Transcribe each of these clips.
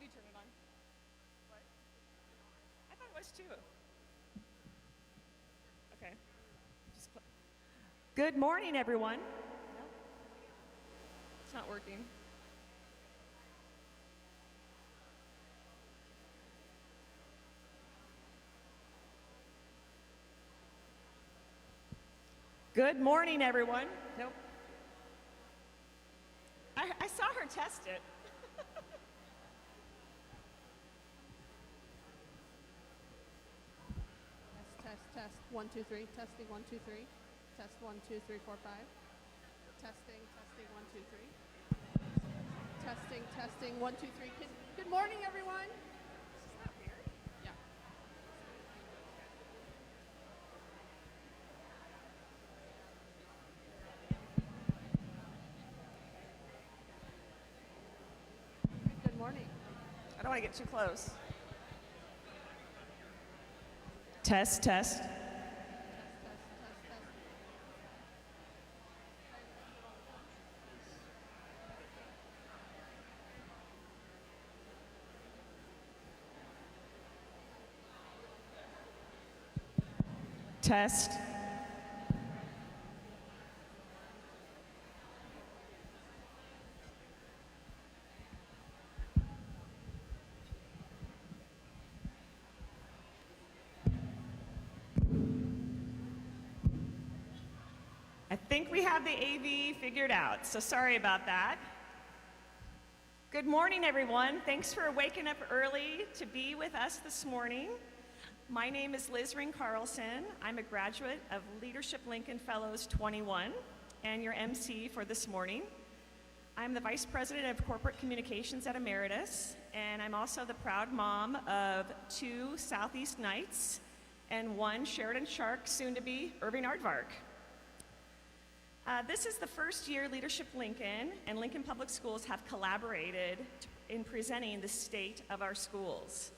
you turn it on? What? I thought it was too. Okay. Good morning, everyone. No, it's not working. Good morning, everyone. Nope. I saw her test it. Test. 1, 2, 3. Testing. 1, 2, 3. Test 1, 2, 3, 4, 5. Testing. 1, 2, 3. Testing. 1, 2, 3. Good morning, everyone. Is that weird? Yeah. Good morning. I don't want to get too close. Test. Test. I think we have the AV figured out, so sorry about that. Good morning, everyone. Thanks for waking up early to be with us this morning. My name is Liz Ring Carlson. I'm a graduate of Leadership Lincoln Fellows 21 and your MC for this morning. I'm the Vice President of Corporate Communications at Emeritus, and I'm also the proud mom of 2 Southeast Knights and 1 Sheridan Shark, soon to be Irving Aardvark. This is the first year Leadership Lincoln and Lincoln Public Schools have collaborated in presenting the state of our schools.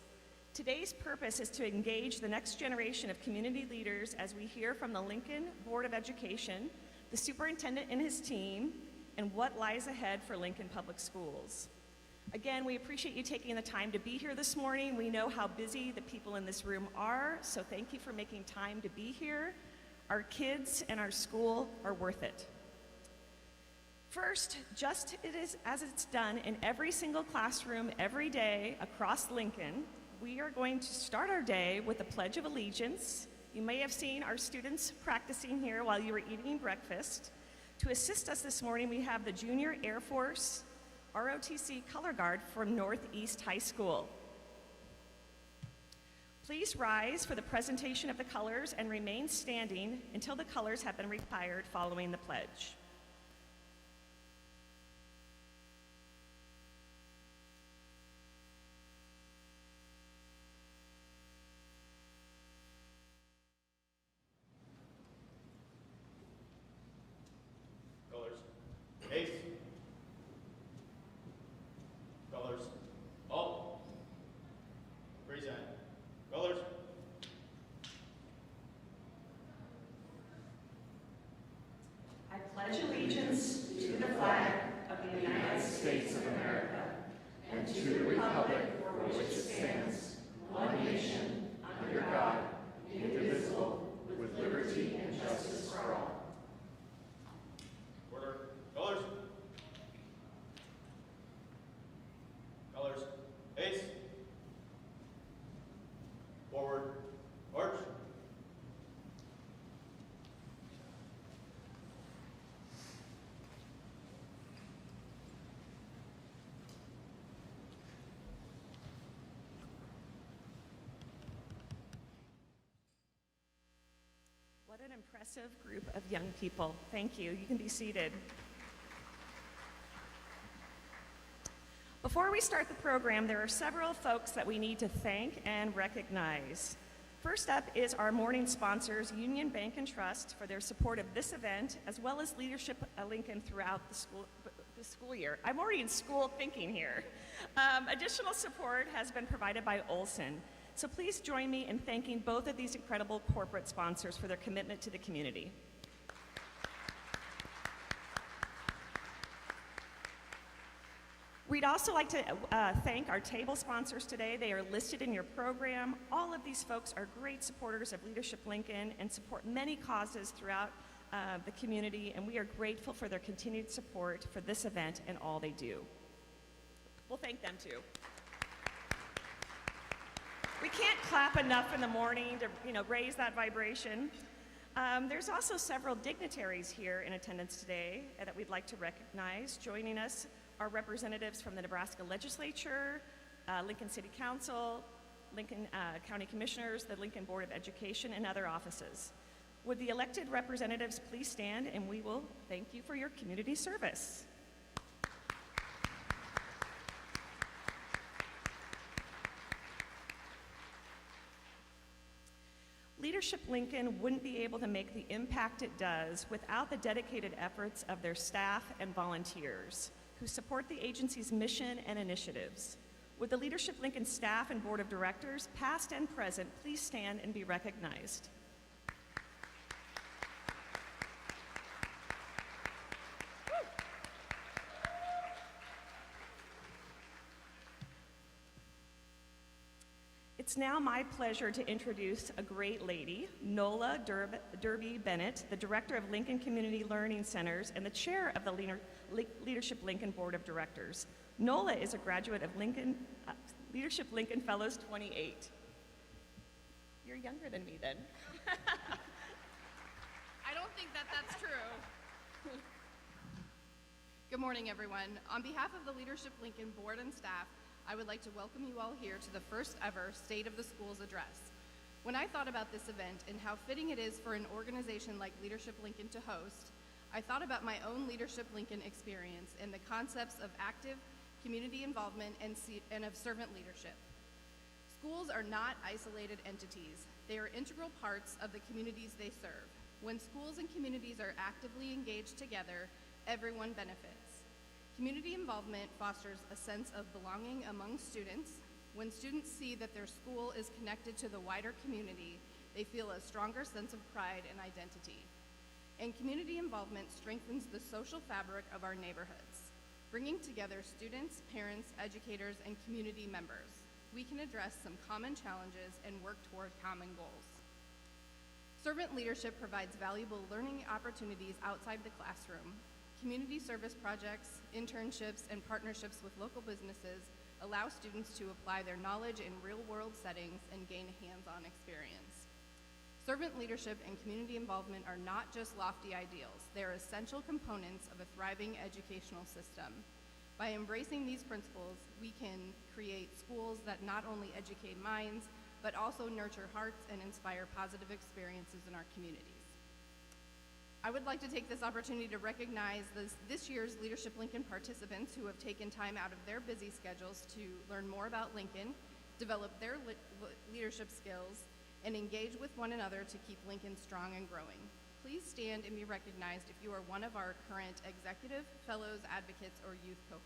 Today's purpose is to engage the next generation of community leaders as we hear from the Lincoln Board of Education, the superintendent and his team, and what lies ahead for Lincoln Public Schools. Again, we appreciate you taking the time to be here this morning. We know how busy the people in this room are, so thank you for making time to be here. Our kids and our school are worth it. First, just as it's done in every single classroom every day across Lincoln, we are going to start our day with the Pledge of Allegiance. You may have seen our students practicing here while you were eating breakfast. To assist us this morning, we have the Junior Air Force ROTC Color Guard from Northeast High School. Please rise for the presentation of the colors and remain standing until the colors have been retired following the pledge. Colors. Ace. Colors. All. Present. Colors. I pledge allegiance to the flag of the United States of America and to the republic for which it stands, one nation, under God, indivisible, with liberty and justice for all. Order. Colors. Colors. Ace. Forward. March. What an impressive group of young people. Thank you. You can be seated. Before we start the program, there are several folks that we need to thank and recognize. First up is our morning sponsors, Union Bank and Trust, for their support of this event, as well as Leadership Lincoln throughout the school year. I'm already in school thinking here. Additional support has been provided by Olson. So please join me in thanking both of these incredible corporate sponsors for their commitment to the community. We'd also like to thank our table sponsors today. They are listed in your program. All of these folks are great supporters of Leadership Lincoln and support many causes throughout the community, and we are grateful for their continued support for this event and all they do. We'll thank them too. We can't clap enough in the morning to raise that vibration. There's also several dignitaries here in attendance today that we'd like to recognize. Joining us are representatives from the Nebraska Legislature, Lincoln City Council, Lincoln County Commissioners, the Lincoln Board of Education, and other offices. Would the elected representatives please stand, and we will thank you for your community service. Leadership Lincoln wouldn't be able to make the impact it does without the dedicated efforts of their staff and volunteers who support the agency's mission and initiatives. Would the Leadership Lincoln staff and board of directors, past and present, please stand and be recognized. It's now my pleasure to introduce a great lady, Nola Derby Bennett, the director of Lincoln Community Learning Centers and the chair of the Leadership Lincoln Board of Directors. Nola is a graduate of Leadership Lincoln Fellows 28. You're younger than me then. I don't think that's true. Good morning, everyone. On behalf of the Leadership Lincoln Board and staff, I would like to welcome you all here to the first ever State of the Schools address. When I thought about this event and how fitting it is for an organization like Leadership Lincoln to host, I thought about my own Leadership Lincoln experience and the concepts of active community involvement and of servant leadership. Schools are not isolated entities. They are integral parts of the communities they serve. When schools and communities are actively engaged together, everyone benefits. Community involvement fosters a sense of belonging among students. When students see that their school is connected to the wider community, they feel a stronger sense of pride and identity. And community involvement strengthens the social fabric of our neighborhoods, bringing together students, parents, educators, and community members. We can address some common challenges and work toward common goals. Servant leadership provides valuable learning opportunities outside the classroom. Community service projects, internships, and partnerships with local businesses allow students to apply their knowledge in real-world settings and gain hands-on experience. Servant leadership and community involvement are not just lofty ideals. They are essential components of a thriving educational system. By embracing these principles, we can create schools that not only educate minds, but also nurture hearts and inspire positive experiences in our communities. I would like to take this opportunity to recognize this year's Leadership Lincoln participants who have taken time out of their busy schedules to learn more about Lincoln, develop their leadership skills, and engage with one another to keep Lincoln strong and growing. Please stand and be recognized if you are one of our current executive, fellows, advocates, or youth cohorts.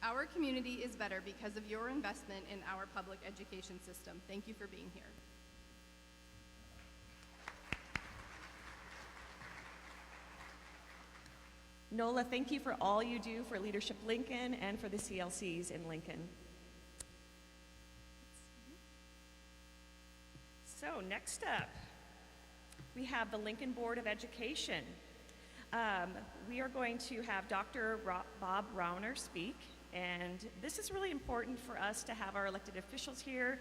Our community is better because of your investment in our public education system. Thank you for being here. Nola, thank you for all you do for Leadership Lincoln and for the CLCs in Lincoln. So next up, we have the Lincoln Board of Education. We are going to have Dr. Bob Rauner speak, and this is really important for us to have our elected officials here,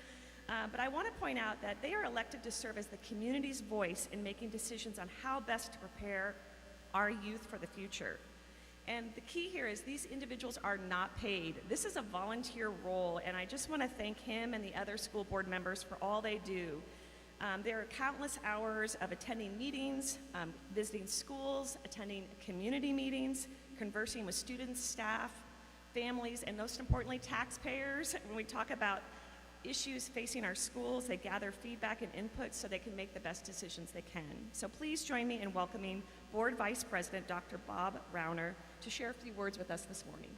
but I want to point out that they are elected to serve as the community's voice in making decisions on how best to prepare our youth for the future. And the key here is these individuals are not paid. This is a volunteer role, and I just want to thank him and the other school board members for all they do. There are countless hours of attending meetings, visiting schools, attending community meetings, conversing with students, staff, families, and most importantly, taxpayers. When we talk about issues facing our schools, they gather feedback and input so they can make the best decisions they can. So please join me in welcoming Board Vice President Dr. Bob Rauner to share a few words with us this morning.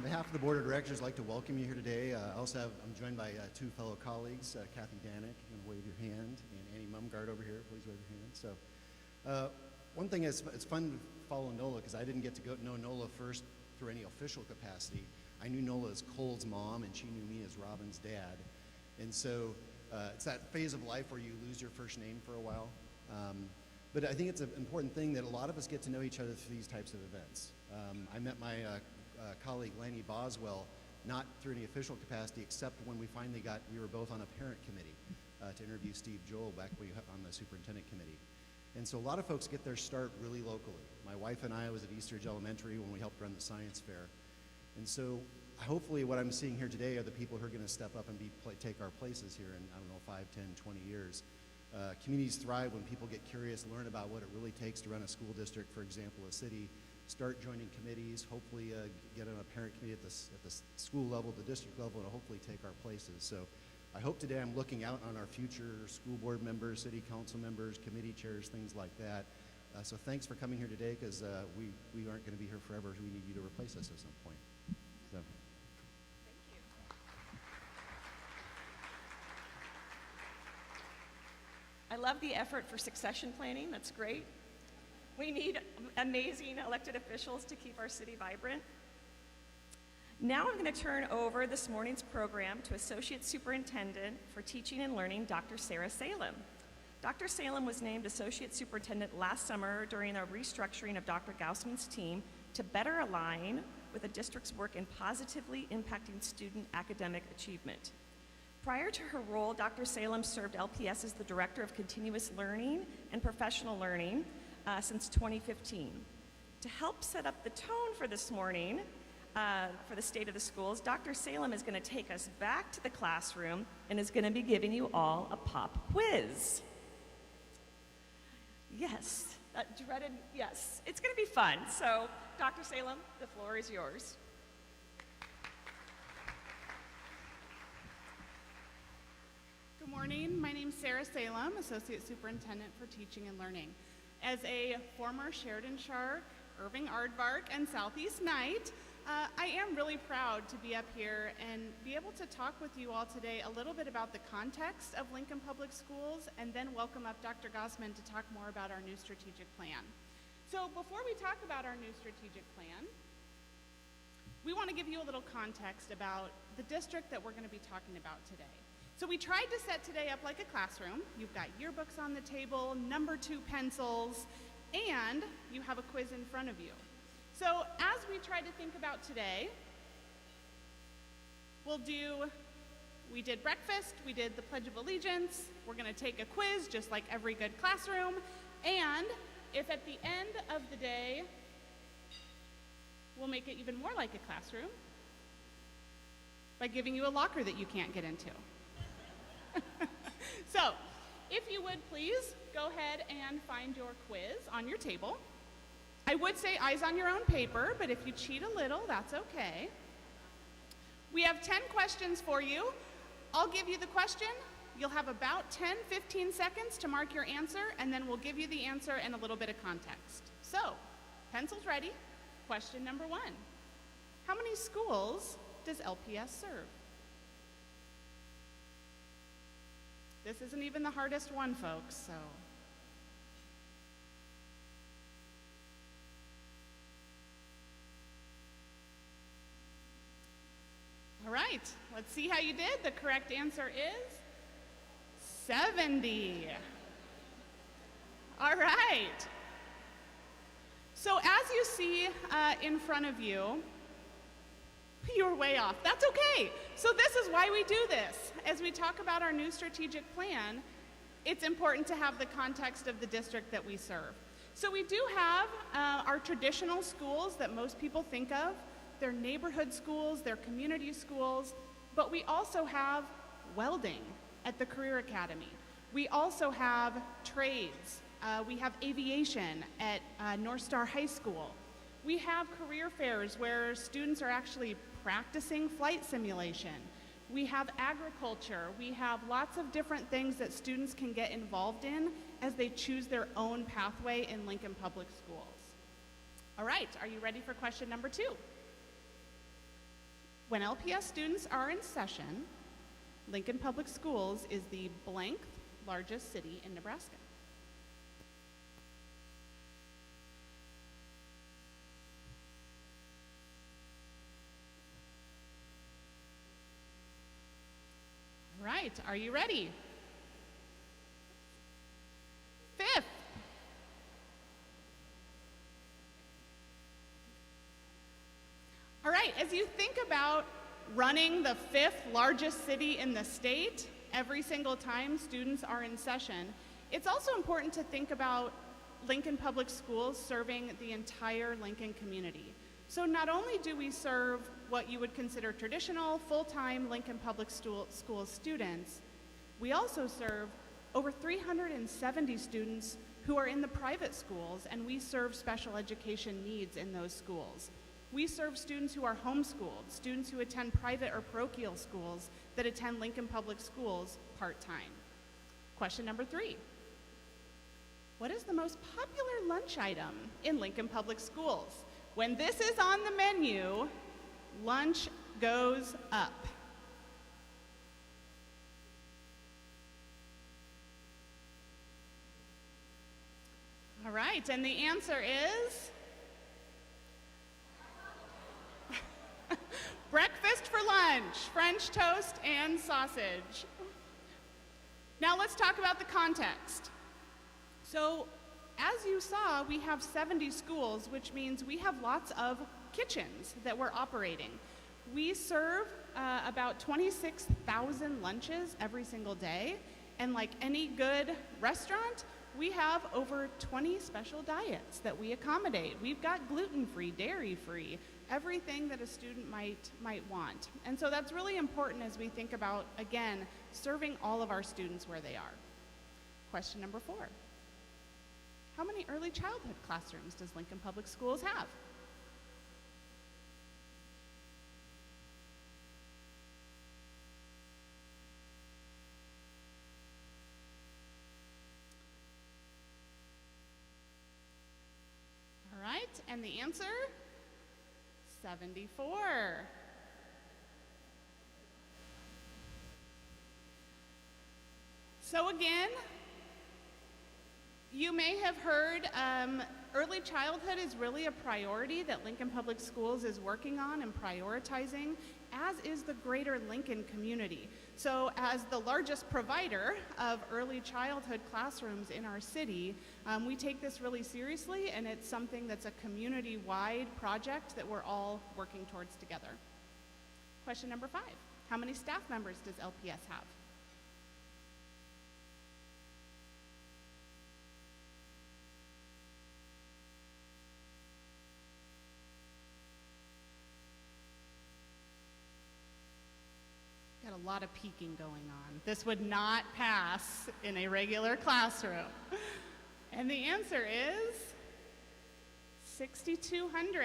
behalf of the Board of Directors, I'd like to welcome you here today. I'm joined by two fellow colleagues, Kathy Danek, you can wave your hand, and Annie Mumgard over here, please wave your hand. So, one thing is, it's fun to follow NOLA because I didn't get to know NOLA first through any official capacity. I knew NOLA as Cole's mom, and she knew me as Robin's dad. And so, it's that phase of life where you lose your first name for a while. But I think it's an important thing that a lot of us get to know each other through these types of events. I met my colleague Lanny Boswell not through any official capacity, except when we were both on a parent committee to interview Steve Joel back on the superintendent committee. And so a lot of folks get their start really locally. My wife and I was at Eastridge Elementary when we helped run the science fair. And so hopefully what I'm seeing here today are the people who are going to step up and take our places here in, 5, 10, 20 years. Communities thrive when people get curious, learn about what it really takes to run a school district, for example, a city, start joining committees, hopefully get on a parent committee at the school level, the district level, and hopefully take our places. So I hope today I'm looking out on our future school board members, city council members, committee chairs, things like that. So thanks for coming here today, because we aren't going to be here forever. We need you to replace us at some point. So. I love the effort for succession planning. That's great. We need amazing elected officials to keep our city vibrant. Now I'm going to turn over this morning's program to Associate Superintendent for Teaching and Learning, Dr. Sarah Salem. Dr. Salem was named Associate Superintendent last summer during a restructuring of Dr. Gaussman's team to better align with the district's work in positively impacting student academic achievement. Prior to her role, Dr. Salem served LPS as the Director of Continuous Learning and Professional Learning since 2015. To help set up the tone for this morning, for the state of the schools, Dr. Salem is going to take us back to the classroom and is going to be giving you all a pop quiz. Yes, dreaded, yes. It's going to be fun. So, Dr. Salem, the floor is yours. Good morning. My name is Sarah Salem, Associate Superintendent for Teaching and Learning. As a former Sheridan Shark, Irving Aardvark, and Southeast Knight, I am really proud to be up here and be able to talk with you all today a little bit about the context of Lincoln Public Schools, and then welcome up Dr. Gaussman to talk more about our new strategic plan. So before we talk about our new strategic plan, we want to give you a little context about the district that we're going to be talking about today. So we tried to set today up like a classroom. You've got yearbooks on the table, number 2 pencils, and you have a quiz in front of you. So as we try to think about today, we did breakfast, we did the Pledge of Allegiance, we're gonna take a quiz just like every good classroom, and if at the end of the day, we'll make it even more like a classroom by giving you a locker that you can't get into. So, if you would please go ahead and find your quiz on your table. I would say eyes on your own paper, but if you cheat a little, that's okay. We have 10 questions for you. I'll give you the question. You'll have about 10-15 seconds to mark your answer, and then we'll give you the answer and a little bit of context. So, pencils ready. Question number 1. How many schools does LPS serve? This isn't even the hardest one, folks, so. All right, let's see how you did. The correct answer is 70. All right. So as you see in front of you, you're way off. That's okay. So this is why we do this. As we talk about our new strategic plan, it's important to have the context of the district that we serve. So we do have our traditional schools that most people think of. They're neighborhood schools, they're community schools, but we also have welding at the Career Academy. We also have trades. We have aviation at North Star High School. We have career fairs where students are actually practicing flight simulation. We have agriculture. We have lots of different things that students can get involved in as they choose their own pathway in Lincoln Public Schools. All right, are you ready for question number 2? When LPS students are in session, Lincoln Public Schools is the blank largest city in Nebraska. All right, are you ready? Fifth. All right, as you think about running the fifth largest city in the state every single time students are in session, it's also important to think about Lincoln Public Schools serving the entire Lincoln community. So not only do we serve what you would consider traditional, full-time Lincoln Public Schools students, we also serve over 370 students who are in the private schools, and we serve special education needs in those schools. We serve students who are homeschooled, students who attend private or parochial schools that attend Lincoln Public Schools part-time. Question number 3. What is the most popular lunch item in Lincoln Public Schools? When this is on the menu, lunch goes up. All right, and the answer is breakfast for lunch, French toast and sausage. Now let's talk about the context. So, as you saw, we have 70 schools, which means we have lots of kitchens that we're operating. We serve about 26,000 lunches every single day, and like any good restaurant, we have over 20 special diets that we accommodate. We've got gluten-free, dairy-free, everything that a student might want. And so that's really important as we think about, again, serving all of our students where they are. Question number 4. How many early childhood classrooms does Lincoln Public Schools have? All right, and the answer? 74. So again, you may have heard early childhood is really a priority that Lincoln Public Schools is working on and prioritizing, as is the greater Lincoln community. So as the largest provider of early childhood classrooms in our city, we take this really seriously, and it's something that's a community-wide project that we're all working towards together. Question number 5. How many staff members does LPS have? Got a lot of peeking going on. This would not pass in a regular classroom. And the answer is 6,200.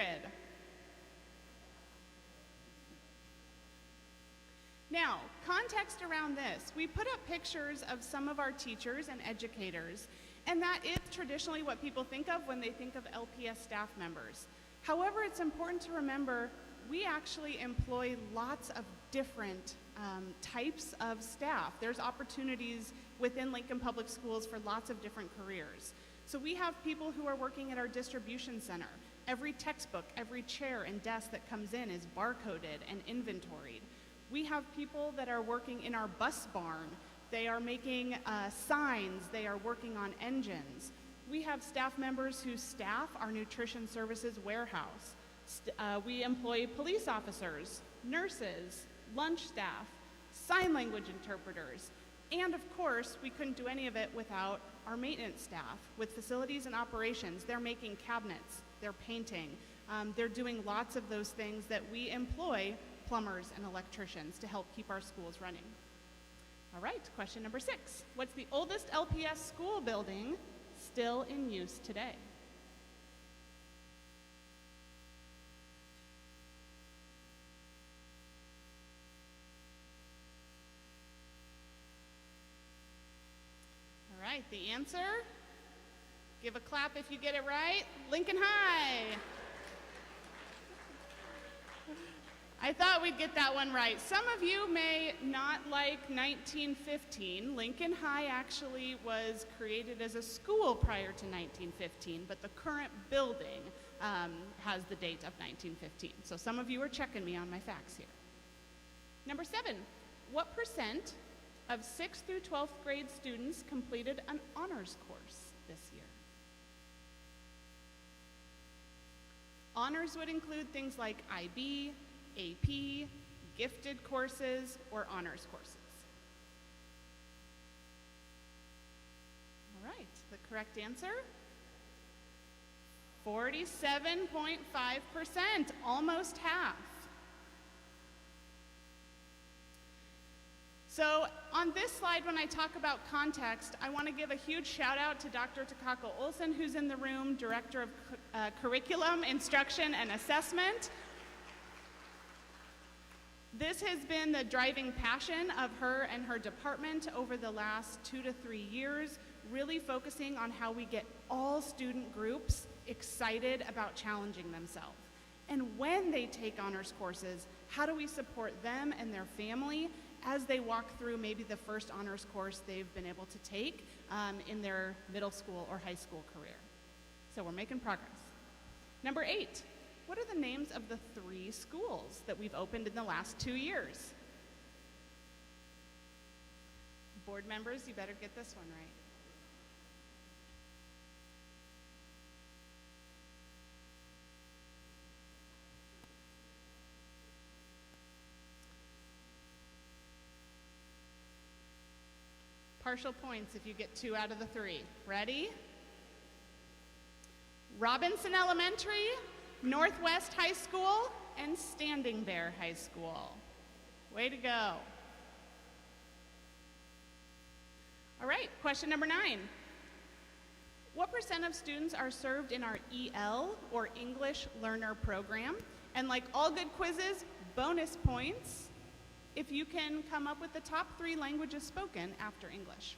Now, context around this. We put up pictures of some of our teachers and educators, and that is traditionally what people think of when they think of LPS staff members. However, it's important to remember we actually employ lots of different types of staff. There's opportunities within Lincoln Public Schools for lots of different careers. So we have people who are working at our distribution center. Every textbook, every chair and desk that comes in is barcoded and inventoried. We have people that are working in our bus barn. They are making signs, they are working on engines. We have staff members who staff our nutrition services warehouse. We employ police officers, nurses, lunch staff, sign language interpreters, and of course, we couldn't do any of it without our maintenance staff. With facilities and operations, they're making cabinets, they're painting, they're doing lots of those things that we employ plumbers and electricians to help keep our schools running. All right, question number 6. What's the oldest LPS school building still in use today? All right, the answer, give a clap if you get it right, Lincoln High. I I thought we'd get that one right. Some of you may not like 1915. Lincoln High actually was created as a school prior to 1915, but the current building has the date of 1915. So some of you are checking me on my facts here. Number 7, what percent of 6th through 12th grade students completed an honors course this year? Honors would include things like IB, AP, gifted courses, or honors courses. All right, the correct answer? 47.5%, almost half. So on this slide, when I talk about context, I want to give a huge shout out to Dr. Takako Olson, who's in the room, Director of Curriculum, Instruction, and Assessment. This has been the driving passion of her and her department over the last 2 to 3 years, really focusing on how we get all student groups excited about challenging themselves. And when they take honors courses, how do we support them and their family as they walk through maybe the first honors course they've been able to take in their middle school or high school career. So we're making progress. Number 8, what are the names of the 3 schools that we've opened in the last 2 years? Board members, you better get this one right. Partial points if you get 2 out of the 3. Ready? Robinson Elementary, Northwest High School, and Standing Bear High School. Way to go. All right, question number 9. What percent of students are served in our EL, or English Learner Program? And like all good quizzes, bonus points if you can come up with the top 3 languages spoken after English.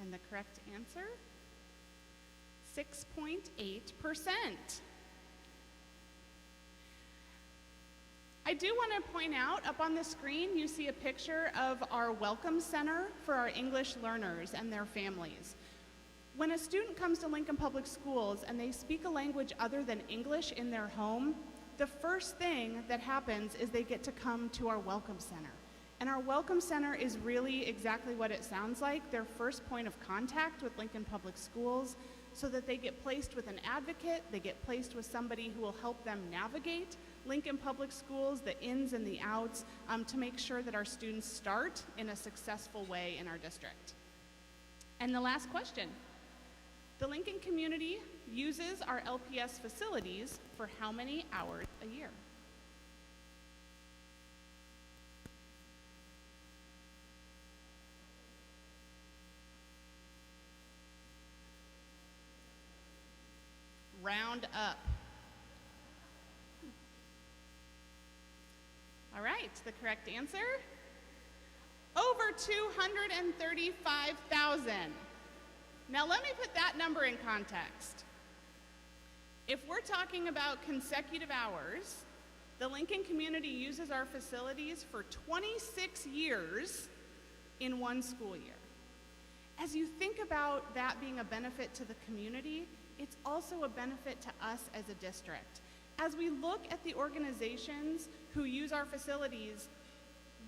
And the correct answer, 6.8%. I do want to point out, up on the screen, you see a picture of our Welcome Center for our English learners and their families. When a student comes to Lincoln Public Schools and they speak a language other than English in their home, the first thing that happens is they get to come to our Welcome Center. And our Welcome Center is really exactly what it sounds like, their first point of contact with Lincoln Public Schools, so that they get placed with an advocate, they get placed with somebody who will help them navigate Lincoln Public Schools, the ins and the outs, to make sure that our students start in a successful way in our district. And the last question. The Lincoln community uses our LPS facilities for how many hours a year? Round up. All right, the correct answer? Over 235,000. Now let me put that number in context. If we're talking about consecutive hours, the Lincoln community uses our facilities for 26 years in one school year. As you think about that being a benefit to the community, it's also a benefit to us as a district. As we look at the organizations who use our facilities,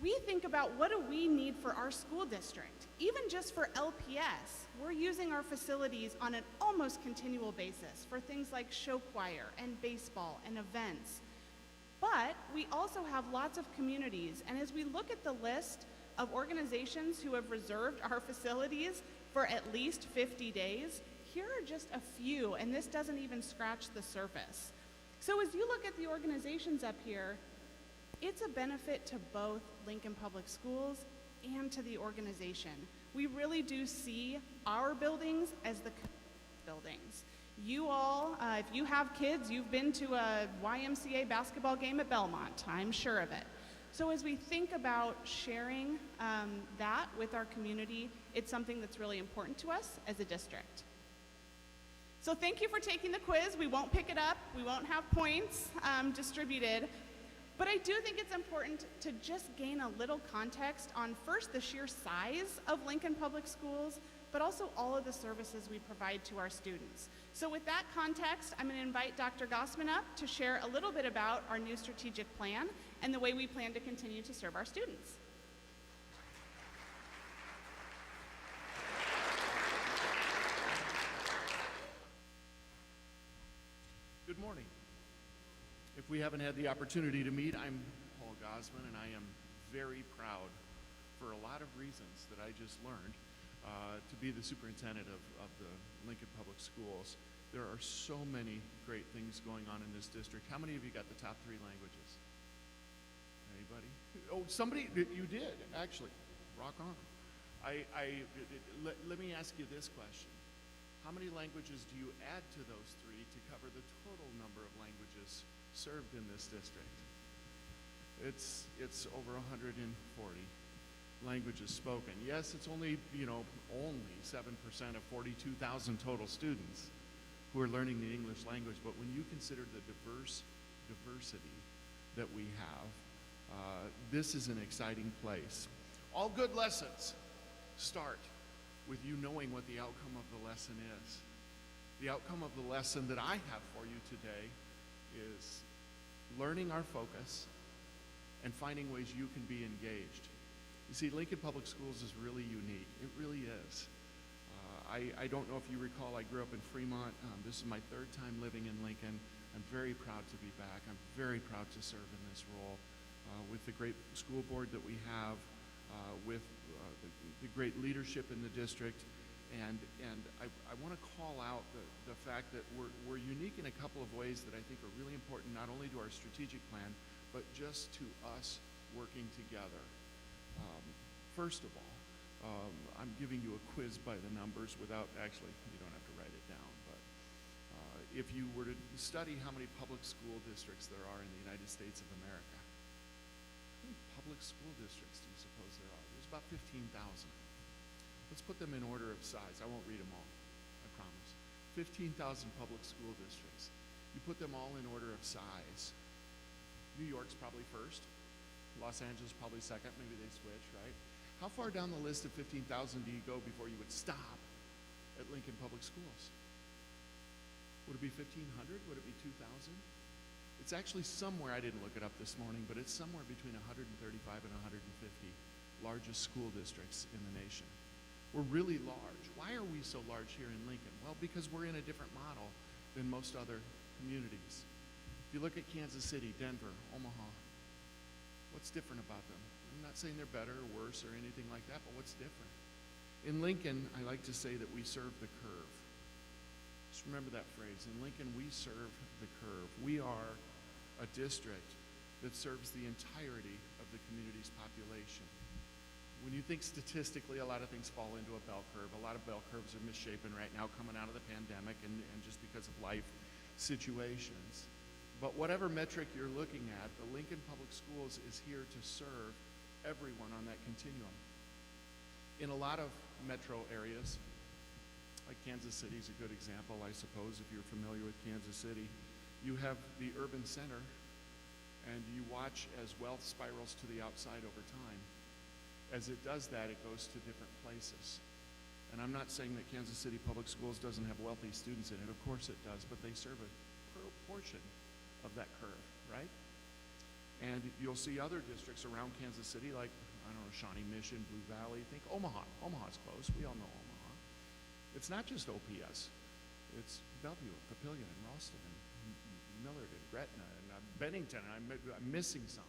we think about what do we need for our school district. Even just for LPS, we're using our facilities on an almost continual basis for things like show choir and baseball and events. But we also have lots of communities, and as we look at the list of organizations who have reserved our facilities for at least 50 days, here are just a few, and this doesn't even scratch the surface. So as you look at the organizations up here, it's a benefit to both Lincoln Public Schools and to the organization. We really do see our buildings as the buildings. You all, if you have kids, you've been to a YMCA basketball game at Belmont, I'm sure of it. So as we think about sharing that with our community, it's something that's really important to us as a district. So thank you for taking the quiz. We won't pick it up. We won't have points distributed. But I do think it's important to just gain a little context on first the sheer size of Lincoln Public Schools, but also all of the services we provide to our students. So with that context, I'm going to invite Dr. Gossman up to share a little bit about our new strategic plan and the way we plan to continue to serve our students. Good morning. If we haven't had the opportunity to meet, I'm Paul Gossman, and I am very proud, for a lot of reasons that I just learned, to be the superintendent of the Lincoln Public Schools. There are so many great things going on in this district. How many of you got the top 3 languages? Anybody? Oh, somebody, you did, actually. Rock on. Let me ask you this question. How many languages do you add to those 3 to cover the total number of languages served in this district? It's over 140 languages spoken. Yes, it's only 7% of 42,000 total students who are learning the English language, but when you consider the diversity that we have, this is an exciting place. All good lessons start with you knowing what the outcome of the lesson is. The outcome of the lesson that I have for you today is learning our focus and finding ways you can be engaged. You see, Lincoln Public Schools is really unique. It really is. I don't know if you recall, I grew up in Fremont. This is my 3rd time living in Lincoln. I'm very proud to be back. I'm very proud to serve in this role with the great school board that we have, with the great leadership in the district. And I want to call out the fact that we're unique in a couple of ways that I think are really important, not only to our strategic plan, but just to us working together. First of all, I'm giving you a quiz by the numbers without actually, you don't have to write it down, but if you were to study how many public school districts there are in the United States of America, how many public school districts do you suppose there are? There's about 15,000. Let's put them in order of size. I won't read them all, I promise. 15,000 public school districts. You put them all in order of size. New York's probably first. Los Angeles probably second. Maybe they switch, right? How far down the list of 15,000 do you go before you would stop at Lincoln Public Schools? Would it be 1,500? Would it be 2,000? It's actually somewhere, I didn't look it up this morning, but it's somewhere between 135 and 150 largest school districts in the nation. We're really large. Why are we so large here in Lincoln? Well, because we're in a different model than most other communities. If you look at Kansas City, Denver, Omaha, what's different about them? I'm not saying they're better or worse or anything like that, but what's different? In Lincoln, I like to say that we serve the curve. Just remember that phrase. In Lincoln, we serve the curve. We are a district that serves the entirety of the community's population. When you think statistically, a lot of things fall into a bell curve. A lot of bell curves are misshapen right now coming out of the pandemic and just because of life situations. But whatever metric you're looking at, the Lincoln Public Schools is here to serve everyone on that continuum. In a lot of metro areas, like Kansas City is a good example, I suppose, if you're familiar with Kansas City, you have the urban center, and you watch as wealth spirals to the outside over time. As it does that, it goes to different places. And I'm not saying that Kansas City Public Schools doesn't have wealthy students in it. Of course it does, but they serve a proportion of that curve, right? And you'll see other districts around Kansas City, like, I don't know, Shawnee Mission, Blue Valley. Think Omaha. Omaha's close. We all know Omaha. It's not just OPS. It's Bellevue, and Papillion, and Ralston, and Millard, and Gretna, and Bennington, and I'm missing some.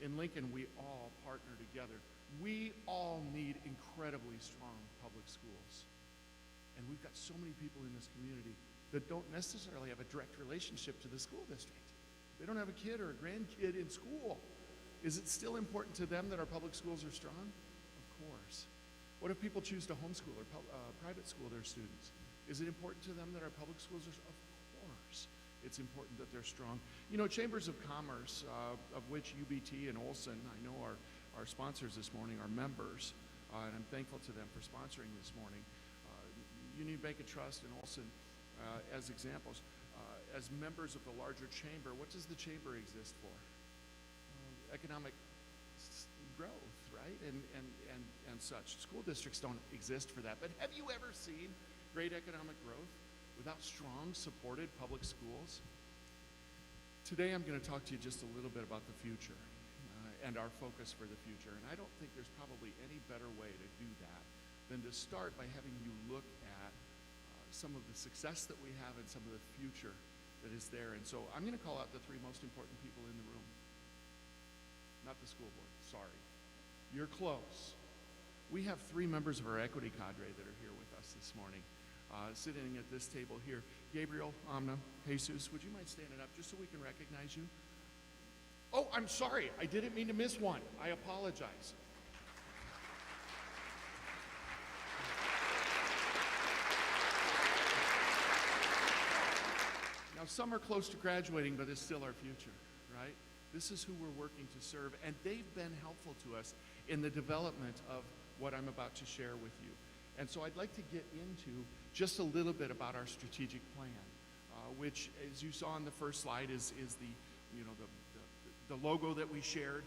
In Lincoln, we all partner together. We all need incredibly strong public schools. And we've got so many people in this community that don't necessarily have a direct relationship to the school district. They don't have a kid or a grandkid in school. Is it still important to them that our public schools are strong? Of course. What if people choose to homeschool or private school their students? Is it important to them that our public schools are? Of course, it's important that they're strong. You know, Chambers of Commerce, of which UBT and Olson, I know our sponsors this morning are members, and I'm thankful to them for sponsoring this morning. Union Bank and Trust and Olson as examples. As members of the larger chamber, what does the chamber exist for? Economic growth, right? And such. School districts don't exist for that. But have you ever seen great economic growth without strong, supported public schools? Today I'm going to talk to you just a little bit about the future and our focus for the future. And I don't think there's probably any better way to do that than to start by having you look at some of the success that we have and some of the future that is there. And so I'm going to call out the three most important people in the room. Not the school board, sorry. You're close. We have three members of our equity cadre that are here with us this morning, sitting at this table here. Gabriel, Amna, Jesus, would you mind standing up just so we can recognize you? Oh, I'm sorry, I didn't mean to miss one. I apologize. Now, some are close to graduating, but it's still our future, right? This is who we're working to serve, and they've been helpful to us in the development of what I'm about to share with you. And so I'd like to get into just a little bit about our strategic plan, which, as you saw on the first slide, is the logo that we shared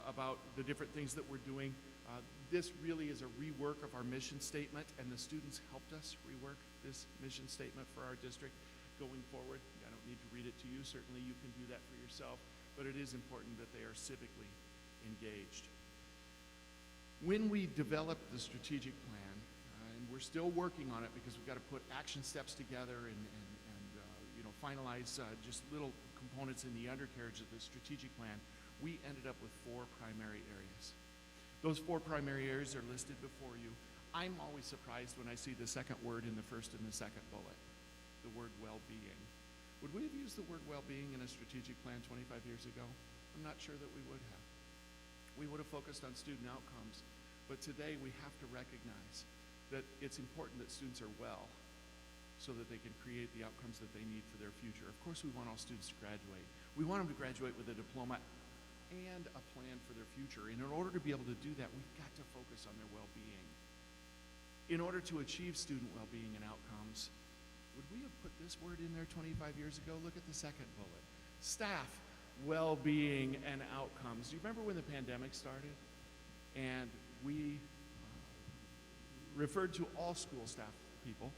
about the different things that we're doing. This really is a rework of our mission statement, and the students helped us rework this mission statement for our district going forward. I don't need to read it to you. Certainly you can do that for yourself, but it is important that they are civically engaged. When we developed the strategic plan, and we're still working on it because we've got to put action steps together and finalize just little components in the undercarriage of the strategic plan, we ended up with 4 primary areas. Those 4 primary areas are listed before you. I'm always surprised when I see the second word in the first and the second bullet, the word well-being. Would we have used the word well-being in a strategic plan 25 years ago? I'm not sure that we would have. We would have focused on student outcomes, but today we have to recognize that it's important that students are well so that they can create the outcomes that they need for their future. Of course, we want all students to graduate. We want them to graduate with a diploma and a plan for their future. And in order to be able to do that, we've got to focus on their well-being. In order to achieve student well-being and outcomes, would we have put this word in there 25 years ago? Look at the second bullet. Staff well-being and outcomes. Do you remember when the pandemic started? And we referred to all school staff people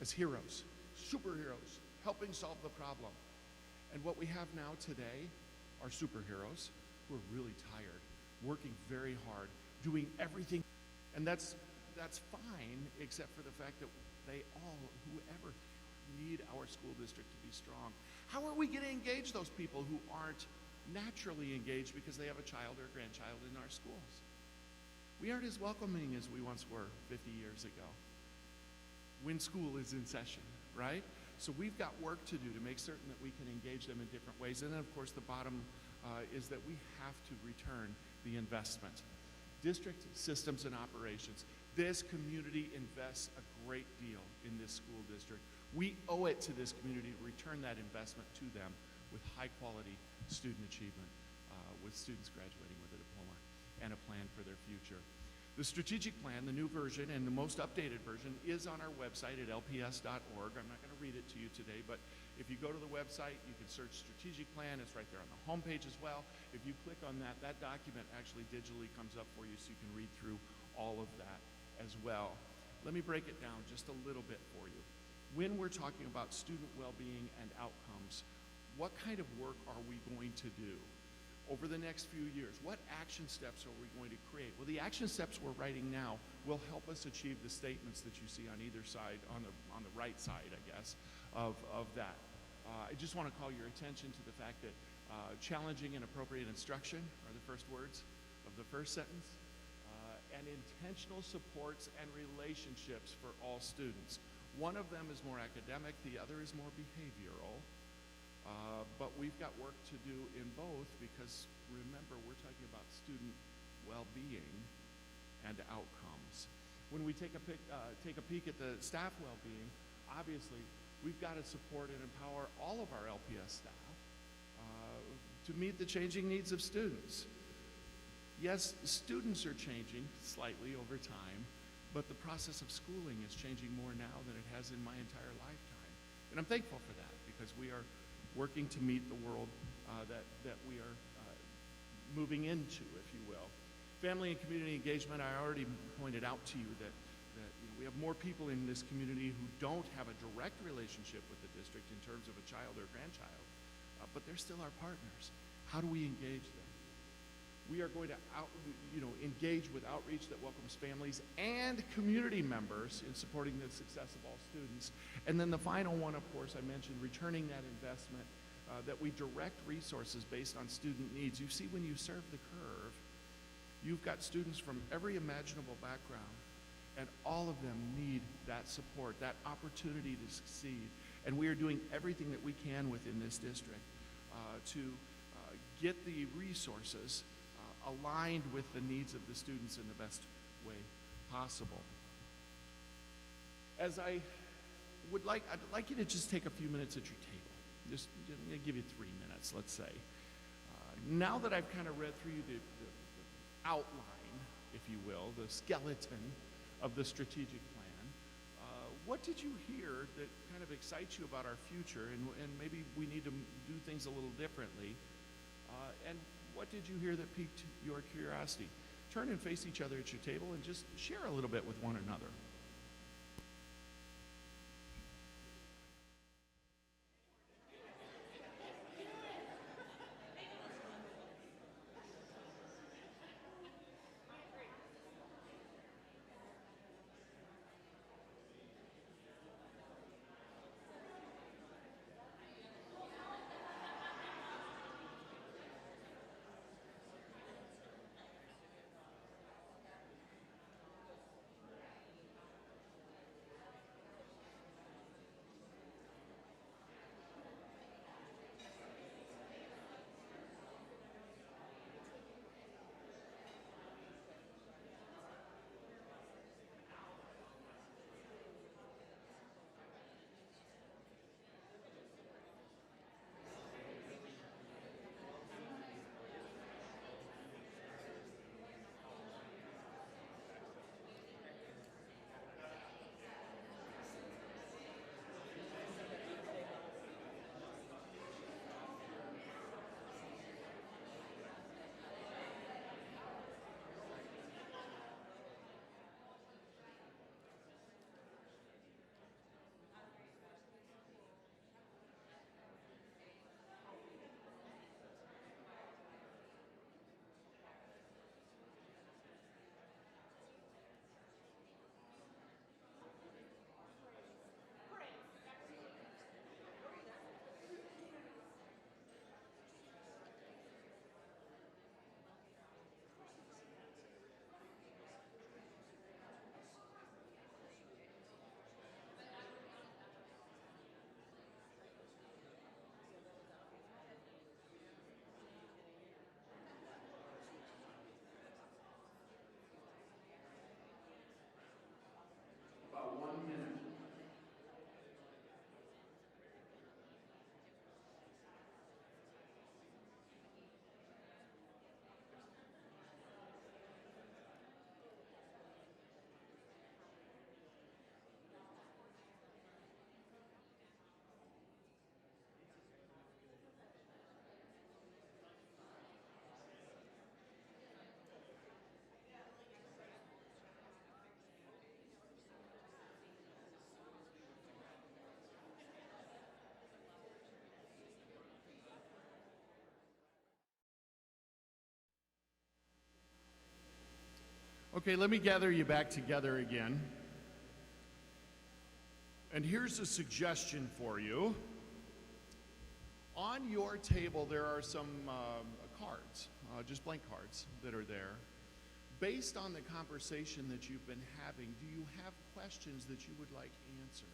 as heroes, superheroes, helping solve the problem. And what we have now today are superheroes who are really tired, working very hard, doing everything. And that's fine, except for the fact that they all, whoever, need our school district to be strong. How are we going to engage those people who aren't naturally engaged because they have a child or a grandchild in our schools? We aren't as welcoming as we once were 50 years ago when school is in session, right? So we've got work to do to make certain that we can engage them in different ways. And then, of course, the bottom is that we have to return the investment. District systems and operations. This community invests a great deal in this school district. We owe it to this community to return that investment to them with high-quality student achievement, with students graduating with a diploma and a plan for their future. The strategic plan, the new version and the most updated version, is on our website at lps.org. I'm not going to read it to you today, but if you go to the website, you can search strategic plan. It's right there on the homepage as well. If you click on that, that document actually digitally comes up for you so you can read through all of that as well. Let me break it down just a little bit for you. When we're talking about student well-being and outcomes, what kind of work are we going to do over the next few years? What action steps are we going to create? Well, the action steps we're writing now will help us achieve the statements that you see on either side, on the right side, I guess, of that. I just want to call your attention to the fact that challenging and appropriate instruction are the first words of the first sentence, and intentional supports and relationships for all students. One of them is more academic, the other is more behavioral. But we've got work to do in both because, remember, we're talking about student well-being and outcomes. When we take a peek at the staff well-being, obviously, we've got to support and empower all of our LPS staff to meet the changing needs of students. Yes, students are changing slightly over time, but the process of schooling is changing more now than it has in my entire lifetime. And I'm thankful for that, because we are working to meet the world that we are moving into, if you will. Family and community engagement, I already pointed out to you that we have more people in this community who don't have a direct relationship with the district in terms of a child or grandchild, but they're still our partners. How do we engage them? We are going to engage with outreach that welcomes families and community members in supporting the success of all students. And then the final one, of course, I mentioned returning that investment, that we direct resources based on student needs. You see, when you serve the curve, you've got students from every imaginable background, and all of them need that support, that opportunity to succeed. And we are doing everything that we can within this district to get the resources aligned with the needs of the students in the best way possible. I'd like you to just take a few minutes at your table. I'm going to give you 3 minutes, let's say. Now that I've kind of read through the outline, if you will, the skeleton of the strategic plan, what did you hear that kind of excites you about our future, and maybe we need to do things a little differently? And what did you hear that piqued your curiosity? Turn and face each other at your table and just share a little bit with one another. About 1 minute. Okay, let me gather you back together again. And here's a suggestion for you. On your table, there are some cards, just blank cards that are there. Based on the conversation that you've been having, do you have questions that you would like answered?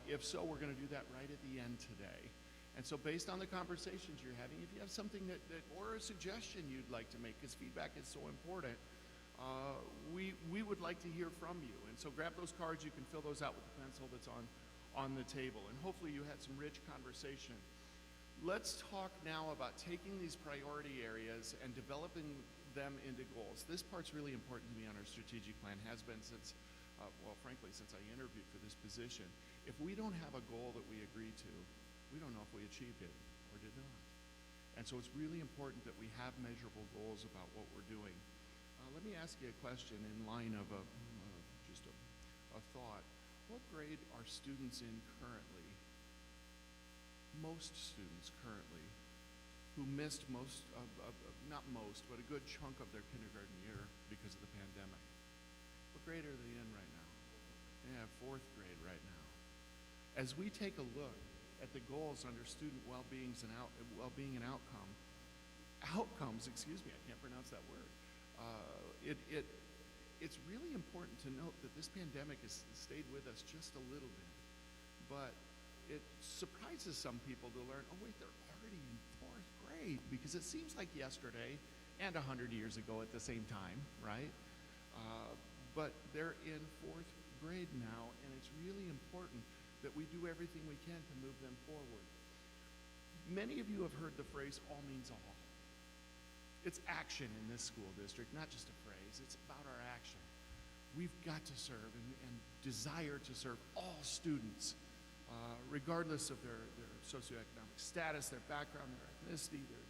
If so, we're going to do that right at the end today. And so based on the conversations you're having, if you have something or a suggestion you'd like to make, because feedback is so important, we would like to hear from you. And so grab those cards. You can fill those out with the pencil that's on the table. And hopefully you had some rich conversation. Let's talk now about taking these priority areas and developing them into goals. This part's really important to me on our strategic plan, has been since, well, frankly, since I interviewed for this position. If we don't have a goal that we agree to, we don't know if we achieved it or did not. And so it's really important that we have measurable goals about what we're doing. Let me ask you a question in line of just a thought. What grade are students in currently? Most students currently who missed not most, but a good chunk of their kindergarten year because of the pandemic. What grade are they in right now? Yeah, 4th grade right now. As we take a look at the goals under student well-being and outcomes, excuse me, I can't pronounce that word. It's really important to note that this pandemic has stayed with us just a little bit, but it surprises some people to learn, oh wait, they're already in 4th grade, because it seems like yesterday and 100 years ago at the same time, right? But they're in 4th grade now, and it's really important that we do everything we can to move them forward. Many of you have heard the phrase, all means all. It's action in this school district, not just a phrase. It's about our action. We've got to serve and desire to serve all students, regardless of their socioeconomic status, their background, their ethnicity, their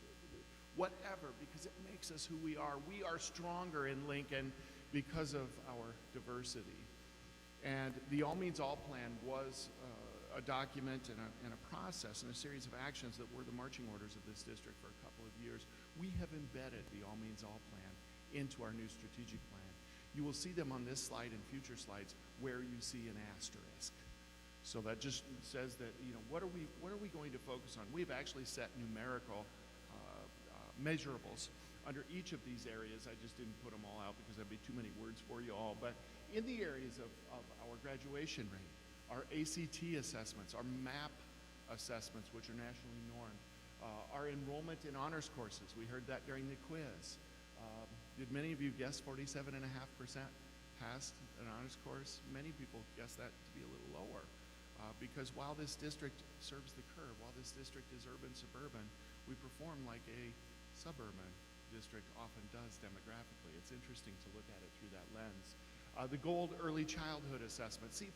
whatever, because it makes us who we are. We are stronger in Lincoln because of our diversity. And the All Means All plan was a document and a process and a series of actions that were the marching orders of this district for a couple of years. We have embedded the All Means All plan into our new strategic plan. You will see them on this slide and future slides where you see an asterisk. So that just says that, you know, what are we going to focus on? We've actually set numerical measurables under each of these areas. I just didn't put them all out because that'd be too many words for you all. But in the areas of our graduation rate, our ACT assessments, our MAP assessments, which are nationally normed, our enrollment in honors courses. We heard that during the quiz. Did many of you guess 47.5% passed an honors course? Many people guess that to be a little lower because while this district serves the curve, while this district is urban-suburban, we perform like a suburban district often does demographically. It's interesting to look at it through that lens. The Gold Early Childhood Assessment. See,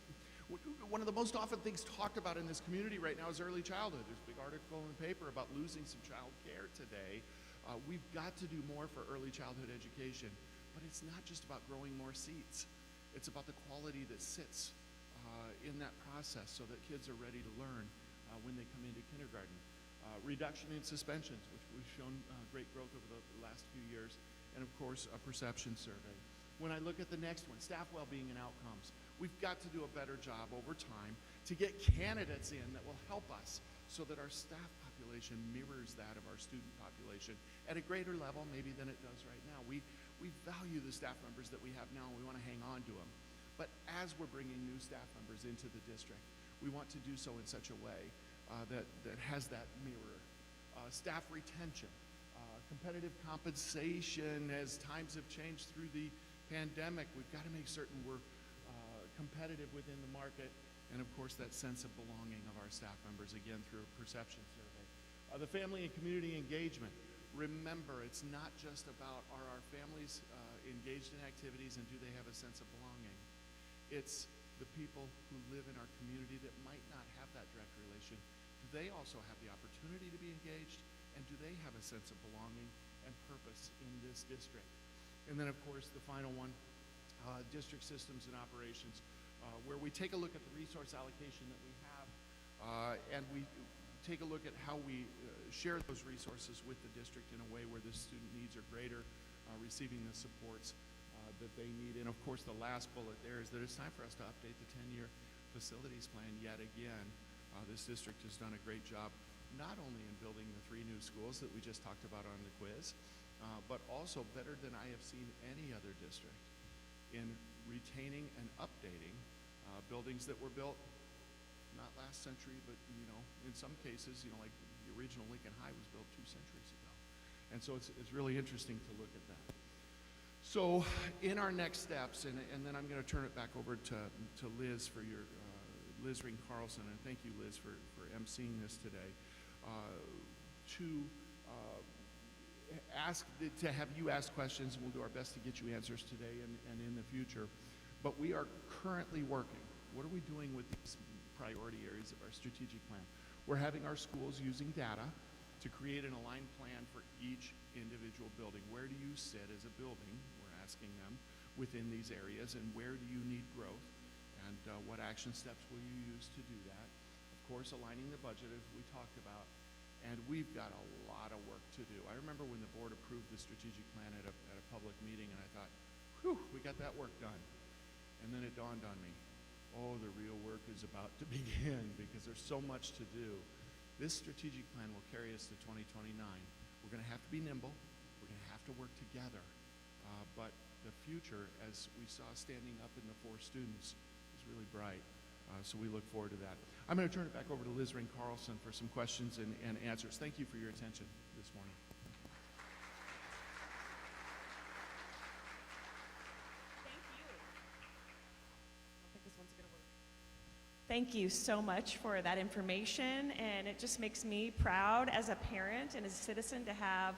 one of the most often things talked about in this community right now is early childhood. There's a big article in the paper about losing some child care today. We've got to do more for early childhood education, but it's not just about growing more seats. It's about the quality that sits in that process so that kids are ready to learn when they come into kindergarten. Reduction in suspensions, which we've shown great growth over the last few years, and of course a perception survey. When I look at the next one, staff well-being and outcomes, we've got to do a better job over time to get candidates in that will help us so that our staff population mirrors that of our student population at a greater level maybe than it does right now. We value the staff members that we have now, and we want to hang on to them. But as we're bringing new staff members into the district, we want to do so in such a way that has that mirror. Staff retention, competitive compensation as times have changed through the pandemic. We've got to make certain we're competitive within the market, and of course that sense of belonging of our staff members, again through a perception survey. The family and community engagement. Remember, it's not just about are our families engaged in activities and do they have a sense of belonging. It's the people who live in our community that might not have that direct relation. Do they also have the opportunity to be engaged, and do they have a sense of belonging and purpose in this district? And then of course the final one, district systems and operations, where we take a look at the resource allocation that we have and we take a look at how we share those resources with the district in a way where the student needs are greater, receiving the supports that they need. And of course the last bullet there is that it's time for us to update the 10-year facilities plan yet again. This district has done a great job not only in building the 3 new schools that we just talked about on the quiz, but also better than I have seen any other district in retaining and updating buildings that were built not last century, but you know, in some cases, you know, like the original Lincoln High was built 2 centuries ago. And so it's really interesting to look at that. So in our next steps, and then I'm going to turn it back over to Liz for your, Liz Ring Carlson, and thank you, Liz, for emceeing this today, to to have you ask questions, and we'll do our best to get you answers today and in the future. But we are currently working. What are we doing with these priority areas of our strategic plan? We're having our schools using data to create an aligned plan for each individual building. Where do you sit as a building? We're asking them within these areas, and where do you need growth? And what action steps will you use to do that? Of course, aligning the budget as we talked about. And we've got a lot of work to do. I remember when the board approved the strategic plan at a public meeting, and I thought, whew, we got that work done. And then it dawned on me, oh, the real work is about to begin because there's so much to do. This strategic plan will carry us to 2029. We're going to have to be nimble. We're going to have to work together. But the future, as we saw standing up in the 4 students, is really bright. So we look forward to that. I'm going to turn it back over to Liz Ring Carlson for some questions and answers. Thank you for your attention this morning. Thank you. I think this one's going to work. Thank you so much for that information, and it just makes me proud as a parent and as a citizen to have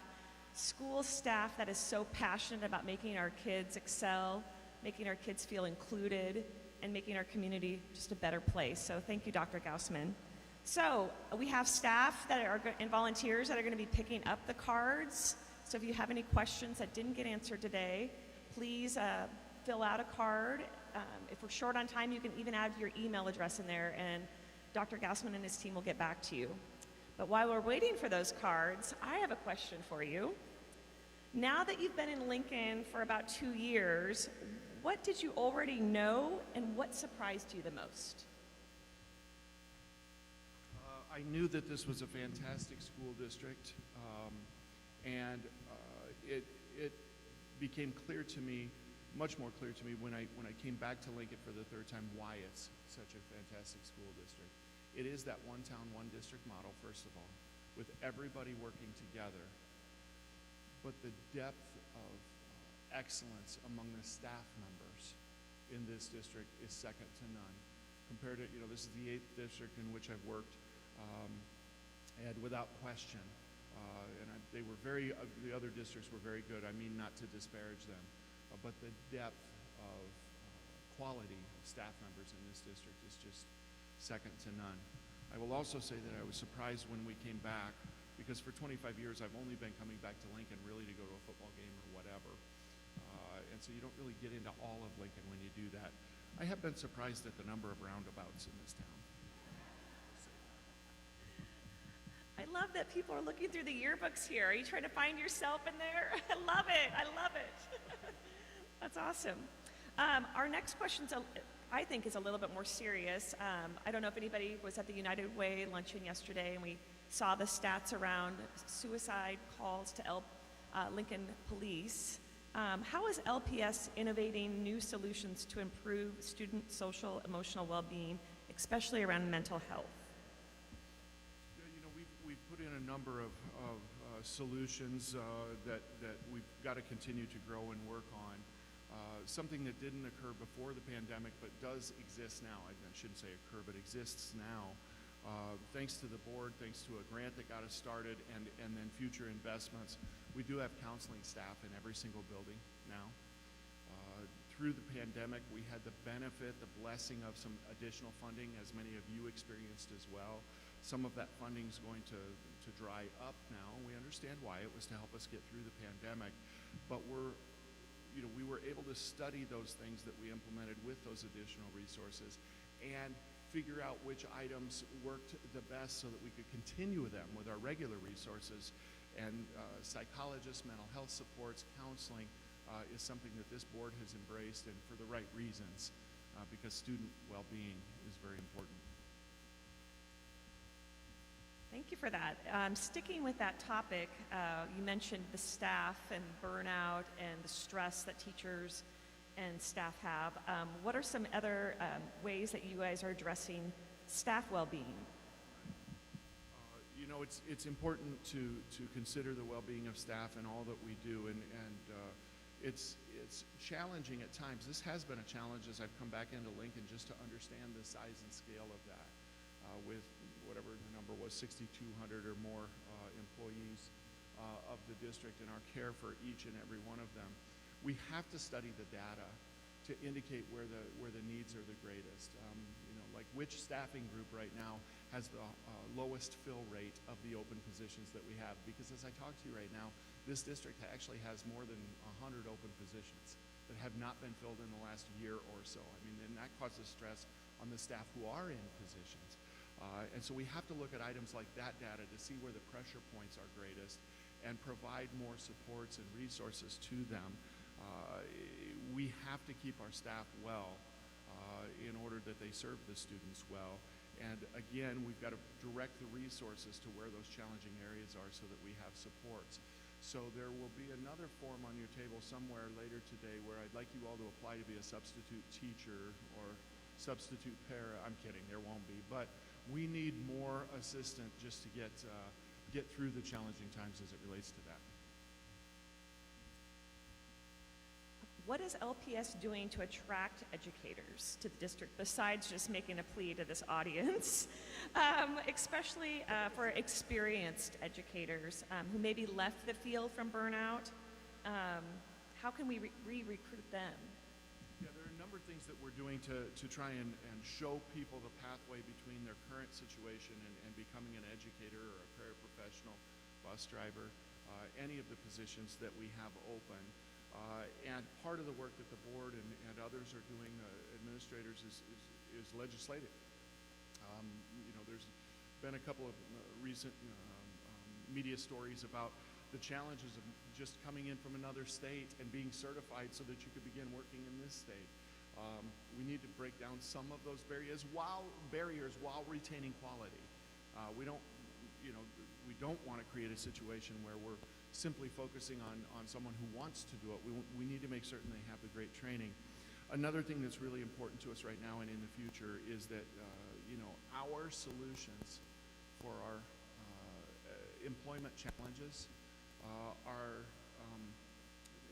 school staff that is so passionate about making our kids excel, making our kids feel included, and making our community just a better place. So thank you, Dr. Gaussman. So we have staff that are and volunteers that are going to be picking up the cards. So if you have any questions that didn't get answered today, please fill out a card. If we're short on time, you can even add your email address in there, and Dr. Gaussman and his team will get back to you. But while we're waiting for those cards, I have a question for you. Now that you've been in Lincoln for about 2 years, what did you already know, and what surprised you the most? I knew that this was a fantastic school district, and it became clear to me, much more clear to me, when I came back to Lincoln for the 3rd time, why it's such a fantastic school district. It is that one town, one district model, first of all, with everybody working together. But the depth of excellence among the staff members in this district is second to none. Compared to, this is the 8th district in which I've worked, and without question, they were the other districts were very good. I mean, not to disparage them, but the depth of quality of staff members in this district is just second to none. I will also say that I was surprised when we came back, because for 25 years I've only been coming back to Lincoln really to go to a football game or whatever. And so you don't really get into all of Lincoln when you do that. I have been surprised at the number of roundabouts in this town. I love that people are looking through the yearbooks here. Are you trying to find yourself in there? I love it. I love it. That's awesome. Our next question, I think, is a little bit more serious. I don't know if anybody was at the United Way luncheon yesterday, and we saw the stats around suicide calls to Lincoln Police. How is LPS innovating new solutions to improve student social emotional well-being, especially around mental health? We've put in a number of solutions that we've got to continue to grow and work on. Something that didn't occur before the pandemic but does exist now. I shouldn't say occur, but exists now. Thanks to the board, thanks to a grant that got us started, and then future investments, we do have counseling staff in every single building now. Through the pandemic, we had the benefit, the blessing of some additional funding, as many of you experienced as well. Some of that funding is going to dry up now. We understand why. It was to help us get through the pandemic, but we were able to study those things that we implemented with those additional resources and figure out which items worked the best so that we could continue with them with our regular resources. And psychologists, mental health supports, counseling is something that this board has embraced, and for the right reasons, because student well-being is very important. Thank you for that. Sticking with that topic, you mentioned the staff and burnout and the stress that teachers and staff have. What are some other ways that you guys are addressing staff well-being? It's important to consider the well-being of staff and all that we do, and it's challenging at times. This has been a challenge as I've come back into Lincoln just to understand the size and scale of that. With whatever the number was, 6,200 or more employees of the district and our care for each and every one of them. We have to study the data to indicate where the needs are the greatest. Like which staffing group right now has the lowest fill rate of the open positions that we have. Because as I talk to you right now, this district actually has more than 100 open positions that have not been filled in the last year or so. I mean, and that causes stress on the staff who are in positions. And so we have to look at items like that data to see where the pressure points are greatest and provide more supports and resources to them. We have to keep our staff well in order that they serve the students well. And again, we've got to direct the resources to where those challenging areas are so that we have supports. So there will be another form on your table somewhere later today where I'd like you all to apply to be a substitute teacher or substitute para. I'm kidding, there won't be, but we need more assistance just to get through the challenging times as it relates to that. What is LPS doing to attract educators to the district besides just making a plea to this audience, especially for experienced educators who maybe left the field from burnout? How can we re-recruit them? Yeah, there are a number of things that we're doing to try and show people the pathway between their current situation and becoming an educator or a paraprofessional, bus driver, any of the positions that we have open. And part of the work that the board and others are doing, administrators, is legislative. There's been a couple of recent media stories about the challenges of just coming in from another state and being certified so that you could begin working in this state. We need to break down some of those barriers while retaining quality. We don't want to create a situation where we're simply focusing on someone who wants to do it. We need to make certain they have the great training. Another thing that's really important to us right now and in the future is that our solutions for our employment challenges are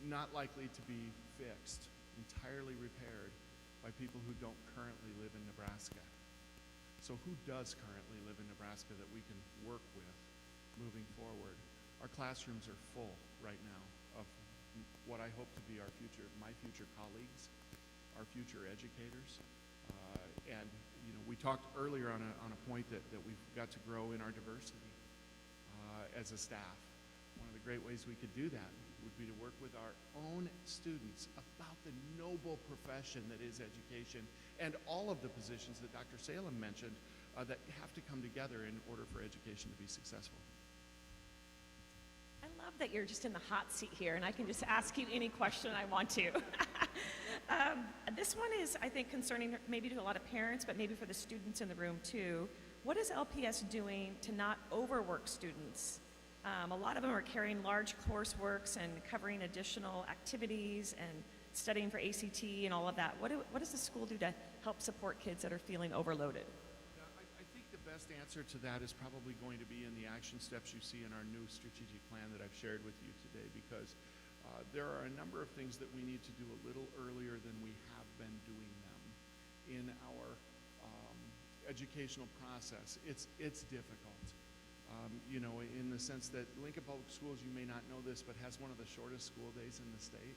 not likely to be fixed, entirely repaired by people who don't currently live in Nebraska. So who does currently live in Nebraska that we can work with moving forward? Our classrooms are full right now of what I hope to be my future colleagues, our future educators. And we talked earlier on a point that we've got to grow in our diversity as a staff. One of the great ways we could do that would be to work with our own students about the noble profession that is education and all of the positions that Dr. Salem mentioned that have to come together in order for education to be successful. I love that you're just in the hot seat here and I can just ask you any question I want to. This one is, I think, concerning maybe to a lot of parents, but maybe for the students in the room too. What is LPS doing to not overwork students? A lot of them are carrying large courseworks and covering additional activities and studying for ACT and all of that. What does the school do to help support kids that are feeling overloaded? I think the best answer to that is probably going to be in the action steps you see in our new strategic plan that I've shared with you today, because there are a number of things that we need to do a little earlier than we have been doing them in our educational process. It's difficult, in the sense that Lincoln Public Schools, you may not know this, but has one of the shortest school days in the state.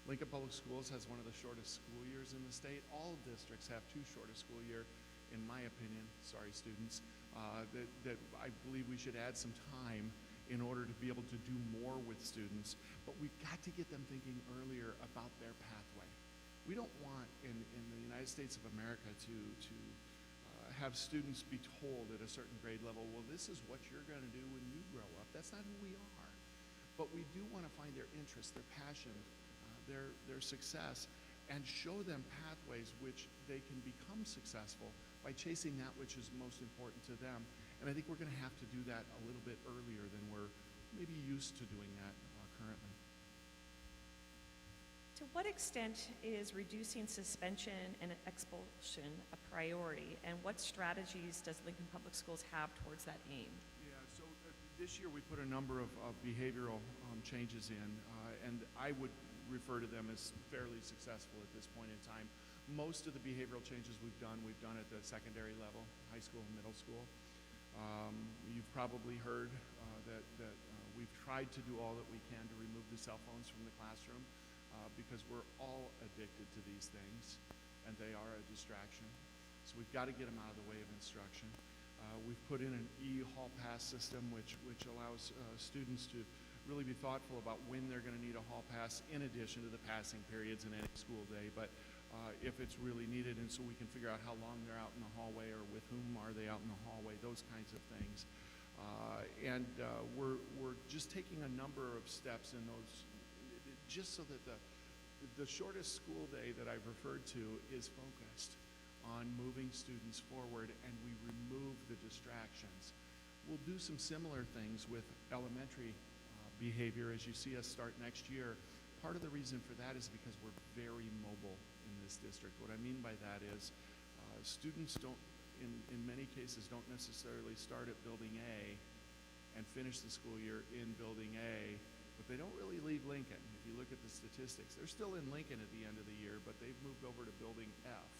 Lincoln Public Schools has one of the shortest school years in the state. All districts have two shortest school year, in my opinion. Sorry, students. That I believe we should add some time in order to be able to do more with students, but we've got to get them thinking earlier about their pathway. We don't want in the United States of America to have students be told at a certain grade level, well, this is what you're going to do when you grow up. That's not who we are. But we do want to find their interest, their passion, their success, and show them pathways which they can become successful by chasing that which is most important to them. And I think we're going to have to do that a little bit earlier than we're maybe used to doing that currently. To what extent is reducing suspension and expulsion a priority, and what strategies does Lincoln Public Schools have towards that aim? Yeah, so this year we put a number of behavioral changes in, and I would refer to them as fairly successful at this point in time. Most of the behavioral changes we've done at the secondary level, high school and middle school. You've probably heard that we've tried to do all that we can to remove the cell phones from the classroom because we're all addicted to these things, and they are a distraction. So we've got to get them out of the way of instruction. We've put in an e-hall pass system, which allows students to really be thoughtful about when they're going to need a hall pass in addition to the passing periods in any school day, but if it's really needed, and so we can figure out how long they're out in the hallway or with whom are they out in the hallway, those kinds of things. We're just taking a number of steps in those, just so that the shortest school day that I've referred to is focused on moving students forward, and we remove the distractions. We'll do some similar things with elementary behavior as you see us start next year. Part of the reason for that is because we're very mobile in this district. What I mean by that is students don't, in many cases, don't necessarily start at building A and finish the school year in building A, but they don't really leave Lincoln. If you look at the statistics, they're still in Lincoln at the end of the year, but they've moved over to building F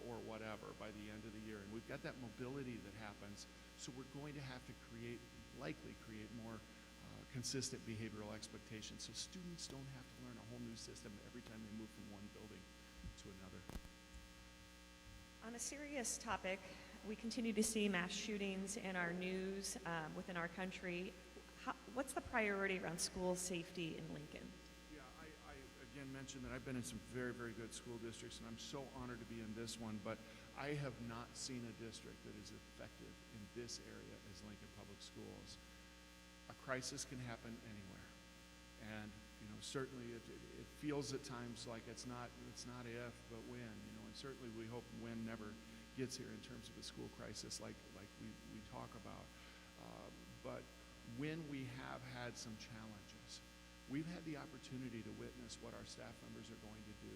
or whatever by the end of the year. And we've got that mobility that happens, so we're going to have to likely create more consistent behavioral expectations, so students don't have to learn a whole new system every time they move from one building to another. On a serious topic, we continue to see mass shootings in our news within our country. What's the priority around school safety in Lincoln? Yeah, I again mentioned that I've been in some very, very good school districts, and I'm so honored to be in this one, but I have not seen a district that is effective in this area as Lincoln Public Schools. A crisis can happen anywhere, and certainly it feels at times like it's not if but when, and certainly we hope when never gets here in terms of a school crisis like we talk about. But when we have had some challenges, we've had the opportunity to witness what our staff members are going to do.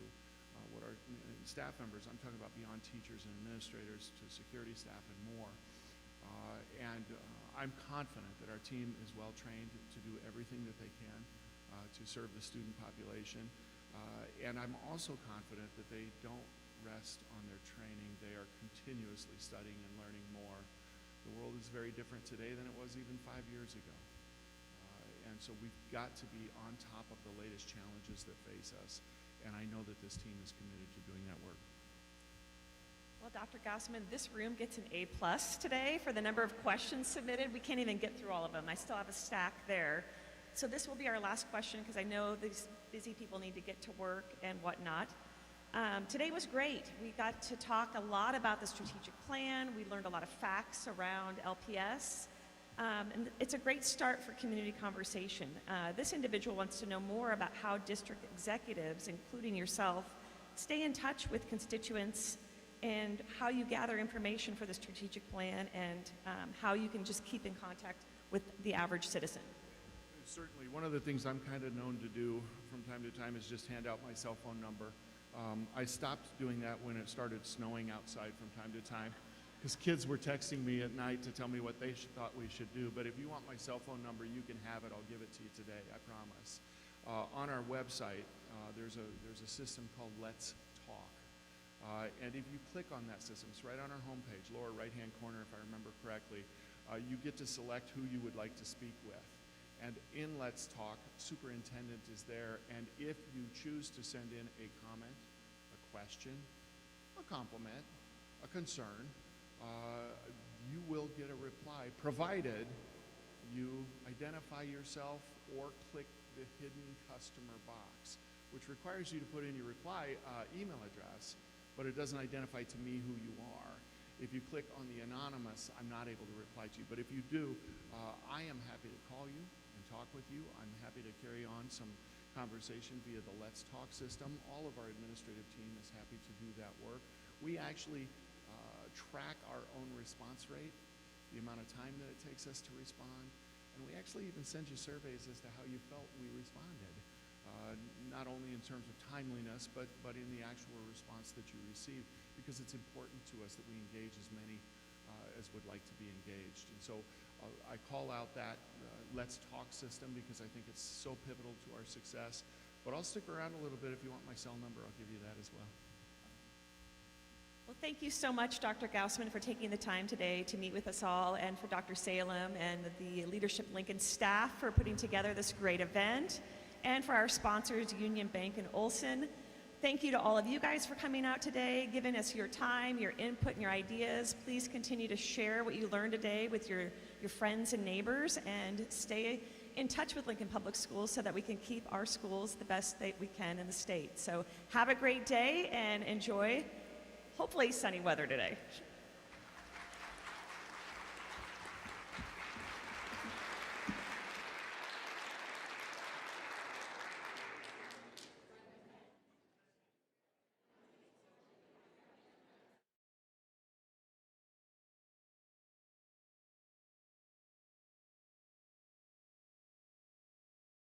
What our staff members, I'm talking about beyond teachers and administrators to security staff and more. I'm confident that our team is well trained to do everything that they can to serve the student population. And I'm also confident that they don't rest on their training. They are continuously studying and learning more. The world is very different today than it was even 5 years ago. And so we've got to be on top of the latest challenges that face us. And I know that this team is committed to doing that work. Well, Dr. Gausman, this room gets an A+ today for the number of questions submitted. We can't even get through all of them. I still have a stack there. So this will be our last question because I know these busy people need to get to work and whatnot. Today was great. We got to talk a lot about the strategic plan. We learned a lot of facts around LPS. And it's a great start for community conversation. This individual wants to know more about how district executives, including yourself, stay in touch with constituents and how you gather information for the strategic plan and how you can just keep in contact with the average citizen. Certainly, one of the things I'm kind of known to do from time to time is just hand out my cell phone number. I stopped doing that when it started snowing outside from time to time because kids were texting me at night to tell me what they thought we should do. But if you want my cell phone number, you can have it. I'll give it to you today, I promise. On our website, there's a system called Let's Talk. And if you click on that system, it's right on our homepage, lower right-hand corner, if I remember correctly, you get to select who you would like to speak with. And in Let's Talk, superintendent is there, and if you choose to send in a comment, a question, a compliment, a concern, you will get a reply, provided you identify yourself or click the hidden customer box, which requires you to put in your reply email address, but it doesn't identify to me who you are. If you click on the anonymous, I'm not able to reply to you. But if you do, I am happy to call you and talk with you. I'm happy to carry on some conversation via the Let's Talk system. All of our administrative team is happy to do that work. We actually track our own response rate, the amount of time that it takes us to respond, and we actually even send you surveys as to how you felt we responded, not only in terms of timeliness, but in the actual response that you receive, because it's important to us that we engage as many as would like to be engaged. And so I call out that Let's Talk system because I think it's so pivotal to our success, But I'll stick around a little bit. If you want my cell number, I'll give you that as well. Well, thank you so much, Dr. Gaussman, for taking the time today to meet with us all, and for Dr. Salem and the Leadership Lincoln staff for putting together this great event, and for our sponsors, Union Bank and Olson. Thank you to all of you guys for coming out today, giving us your time, your input, and your ideas. Please continue to share what you learned today with your friends and neighbors, and stay in touch with Lincoln Public Schools so that we can keep our schools the best that we can in the state. So have a great day and enjoy hopefully sunny weather today.